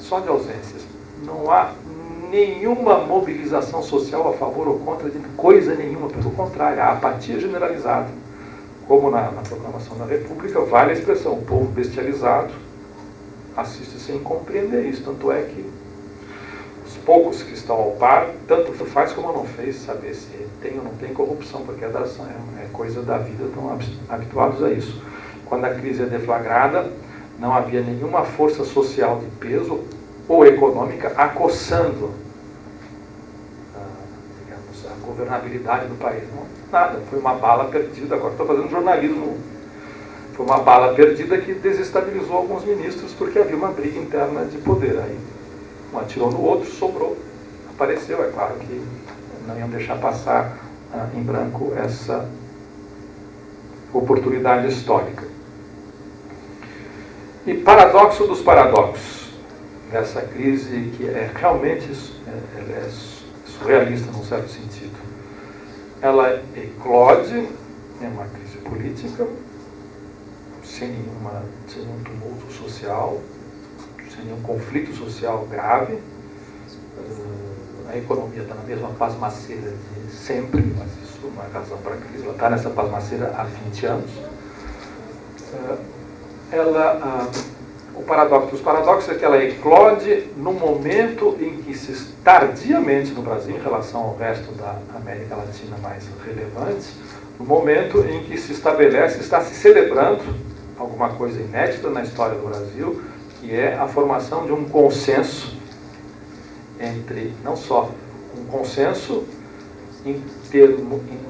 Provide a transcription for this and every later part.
só de ausências. Não há nenhuma mobilização social a favor ou contra de coisa nenhuma, pelo contrário, a apatia generalizada. Como na proclamação da República, vale a expressão, o povo bestializado assiste sem compreender isso. Tanto é que os poucos que estão ao par, tanto faz como não fez, saber se tem ou não tem corrupção, porque é coisa da vida, estão habituados a isso. Quando a crise é deflagrada, não havia nenhuma força social de peso ou econômica acossando a governabilidade do país. Não, nada, foi uma bala perdida. Agora estou fazendo jornalismo. Foi uma bala perdida que desestabilizou alguns ministros porque havia uma briga interna de poder. Aí um atirou no outro, sobrou, apareceu. É claro que não iam deixar passar em branco essa oportunidade histórica. E paradoxo dos paradoxos dessa crise, que é realmente é surrealista num certo sentido. Ela eclode, é uma crise política, sem nenhum tumulto social, sem nenhum conflito social grave. A economia está na mesma pasmaceira de sempre, mas isso não é razão para a crise, ela está nessa pasmaceira há 20 anos. O paradoxo dos paradoxos é que ela eclode no momento em que tardiamente no Brasil, em relação ao resto da América Latina mais relevante, no momento em que se estabelece, está se celebrando alguma coisa inédita na história do Brasil, que é a formação de um consenso entre, não só um consenso em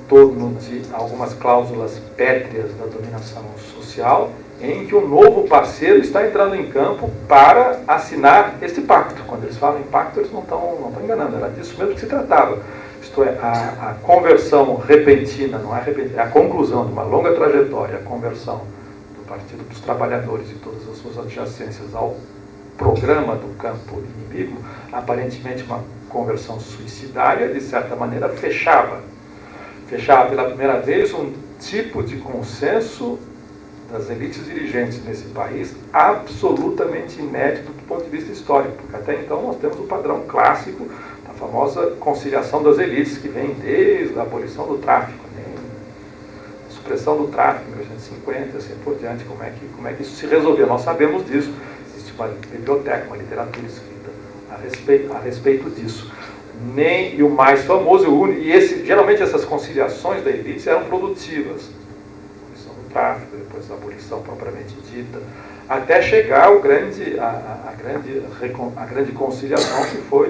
torno de algumas cláusulas pétreas da dominação social, em que um novo parceiro está entrando em campo para assinar este pacto. Quando eles falam em pacto, eles não estão enganando, era disso mesmo que se tratava. Isto é, a conversão repentina, não é repentina, é a conclusão de uma longa trajetória, a conversão do Partido dos Trabalhadores e todas as suas adjacências ao programa do campo inimigo, aparentemente uma conversão suicidária, de certa maneira fechava pela primeira vez um tipo de consenso das elites dirigentes nesse país absolutamente inédito do ponto de vista histórico, porque até então nós temos o padrão clássico da famosa conciliação das elites, que vem desde a abolição do tráfico, a supressão do tráfico em 1850, assim por diante. Como é que isso se resolveu? Nós sabemos disso. Existe uma biblioteca, uma literatura escrita a respeito disso. E o mais famoso, geralmente essas conciliações da elite eram produtivas. Tráfico, depois a abolição propriamente dita, até chegar a grande conciliação, que foi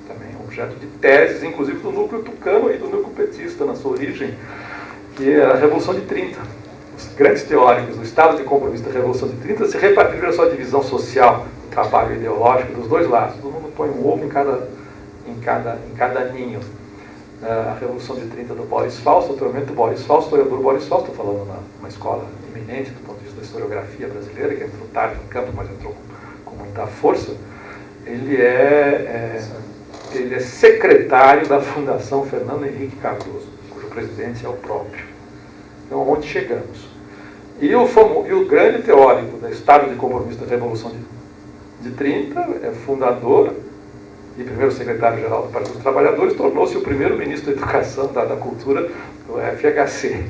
também objeto de teses, inclusive do núcleo tucano e do núcleo petista na sua origem, que é a Revolução de 30. Os grandes teóricos do estado de compromisso da Revolução de 30 se repartiram a sua divisão social, o trabalho ideológico dos dois lados. Todo mundo põe um ovo em cada ninho. A Revolução de 30 do Boris Fausto, o tormento do Boris Fausto, o historiador Boris Fausto, estou falando numa escola eminente do ponto de vista da historiografia brasileira, que entrou tarde no campo, mas entrou com muita força. Ele é secretário da Fundação Fernando Henrique Cardoso, cujo presidente é o próprio. Então, onde chegamos? E o grande teórico do estado de compromisso da Revolução de 30 é fundador e primeiro secretário-geral do Partido dos Trabalhadores, tornou-se o primeiro ministro da Educação, da Cultura do FHC.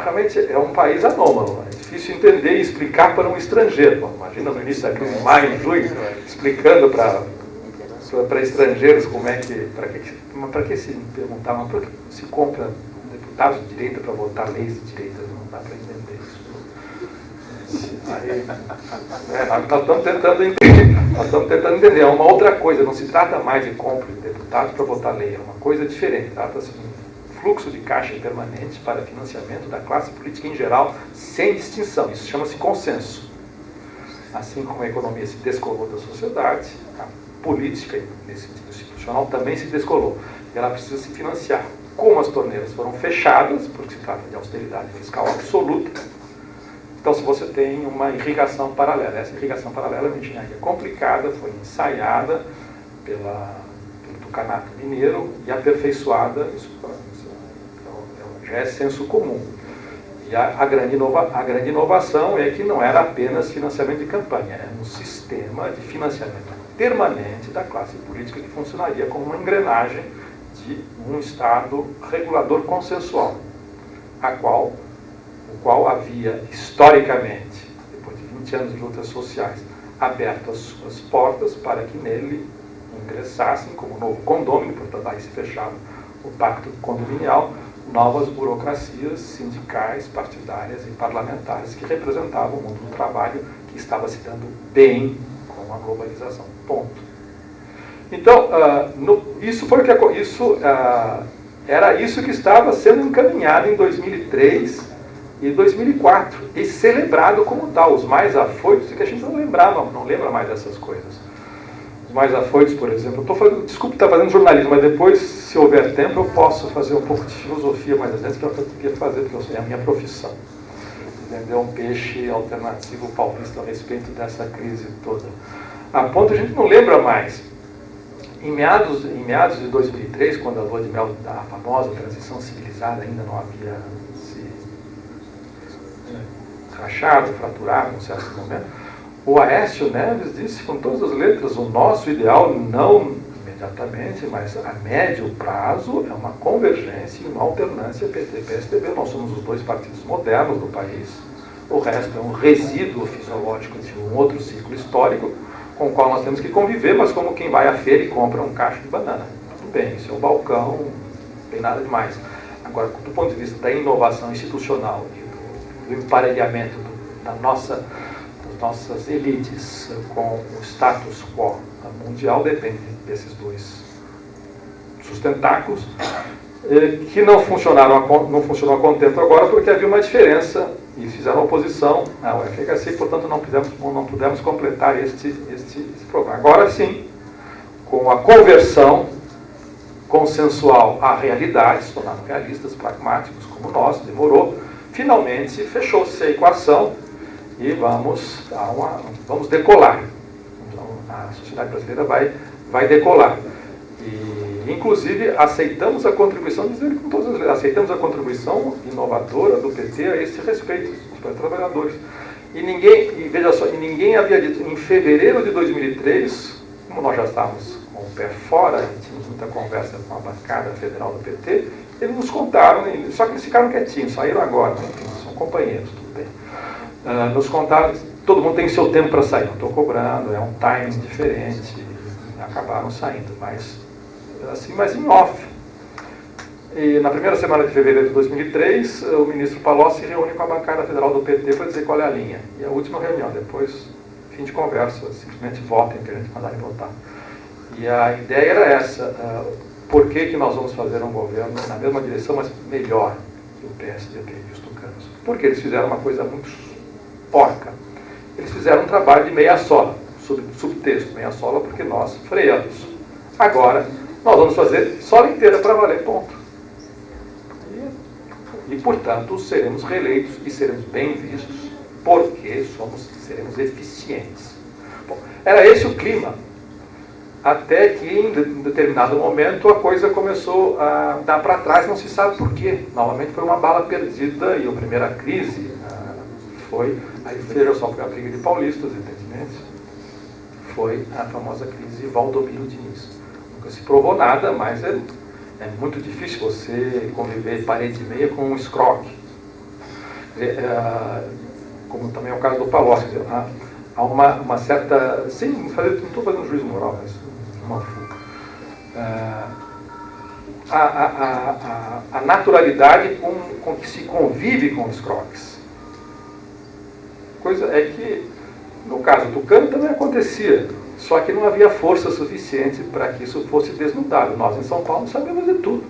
Realmente é um país anômalo, é difícil entender e explicar para um estrangeiro. Bom, imagina no início da crise, em maio, junho, explicando para estrangeiros como é que... Para que se perguntar, mas para que se compra deputados de direita para votar leis de direita? Não dá para entender isso. Nós estamos tentando entender. É uma outra coisa, não se trata mais de compra de deputados para votar lei, é uma coisa diferente. Trata-se de um fluxo de caixa permanente para financiamento da classe política em geral, sem distinção. Isso chama-se consenso. Assim como a economia se descolou da sociedade, a política, nesse sentido institucional, também se descolou. E ela precisa se financiar. Como as torneiras foram fechadas, porque se trata de austeridade fiscal absoluta, então, se você tem uma irrigação paralela, essa irrigação paralela é uma engenharia complicada, foi ensaiada pelo Tucanato Mineiro e aperfeiçoada, isso já é senso comum. E a grande inovação é que não era apenas financiamento de campanha, era um sistema de financiamento permanente da classe política que funcionaria como uma engrenagem de um Estado regulador consensual, o qual havia, historicamente, depois de 20 anos de lutas sociais, aberto as suas portas para que nele ingressassem, como novo condômino, portanto aí se fechava o pacto condominial, novas burocracias sindicais, partidárias e parlamentares que representavam o mundo do trabalho que estava se dando bem com a globalização. Ponto. Então, era isso que estava sendo encaminhado em 2003 e 2004 e celebrado como tal. Os mais afoitos, que a gente não lembra mais dessas coisas. Os mais afoitos, por exemplo, desculpe estar fazendo jornalismo, mas depois, se houver tempo, eu posso fazer um pouco de filosofia mais adiante, que é o que eu queria fazer, porque é a minha profissão. Vender um peixe alternativo paulista a respeito dessa crise toda. A ponto a gente não lembra mais. Em meados de 2003, quando a lua de mel da famosa transição civilizada ainda não havia se rachado, fraturado em um certo momento, o Aécio Neves disse com todas as letras: o nosso ideal, não imediatamente, mas a médio prazo, é uma convergência e uma alternância PT-PSDB. Nós somos os dois partidos modernos do país, o resto é um resíduo fisiológico de um outro ciclo histórico, com o qual nós temos que conviver, mas como quem vai à feira e compra um cacho de banana. Tudo bem, isso é um balcão, não tem nada demais. Agora, do ponto de vista da inovação institucional e do emparelhamento das nossas elites com o status quo mundial, depende desses dois sustentáculos, que não funcionou a contento agora porque havia uma diferença e fizeram oposição ao FHC e, portanto, não pudemos completar este programa. Agora sim, com a conversão consensual à realidade, se tornaram realistas, pragmáticos como nós, demorou, finalmente fechou-se a equação e vamos decolar. Então, a sociedade brasileira vai decolar. E, inclusive, aceitamos a contribuição, dizendo com todas as letras, aceitamos a contribuição inovadora do PT a esse respeito, dos trabalhadores. E ninguém havia dito, em fevereiro de 2003, como nós já estávamos com o pé fora, tínhamos muita conversa com a bancada federal do PT, eles nos contaram, só que eles ficaram quietinhos, saíram agora, enfim, são companheiros, tudo bem. Nos contaram, todo mundo tem seu tempo para sair, não estou cobrando, é um timing diferente, acabaram saindo, mas em off. E na primeira semana de fevereiro de 2003, o ministro Palocci se reúne com a bancada federal do PT para dizer qual é a linha. E a última reunião, depois, fim de conversa, simplesmente votem que a gente mandarem votar. E a ideia era essa, por que nós vamos fazer um governo na mesma direção, mas melhor que o PSDB e os tucanos? Porque eles fizeram uma coisa muito porca. Eles fizeram um trabalho de meia sola, subtexto, meia sola, porque nós freamos. Agora, nós vamos fazer sola inteira para valer, ponto. E, portanto, seremos reeleitos e seremos bem vistos, porque seremos eficientes. Bom, era esse o clima, até que em determinado momento a coisa começou a dar para trás, não se sabe por quê. Novamente foi uma bala perdida e a primeira crise aí veja só, foi a briga de paulistas, evidentemente, foi a famosa crise Valdomiro Diniz. Nunca se provou nada, mas é muito difícil você conviver parede e meia com um escroque. Como também é o caso do Palocci. Há uma certa... não estou fazendo juízo moral, mas uma fuga. A naturalidade com que se convive com os escroques. Coisa é que, no caso do Tucano, também acontecia. Só que não havia força suficiente para que isso fosse desnudado. Nós, em São Paulo, sabemos de tudo.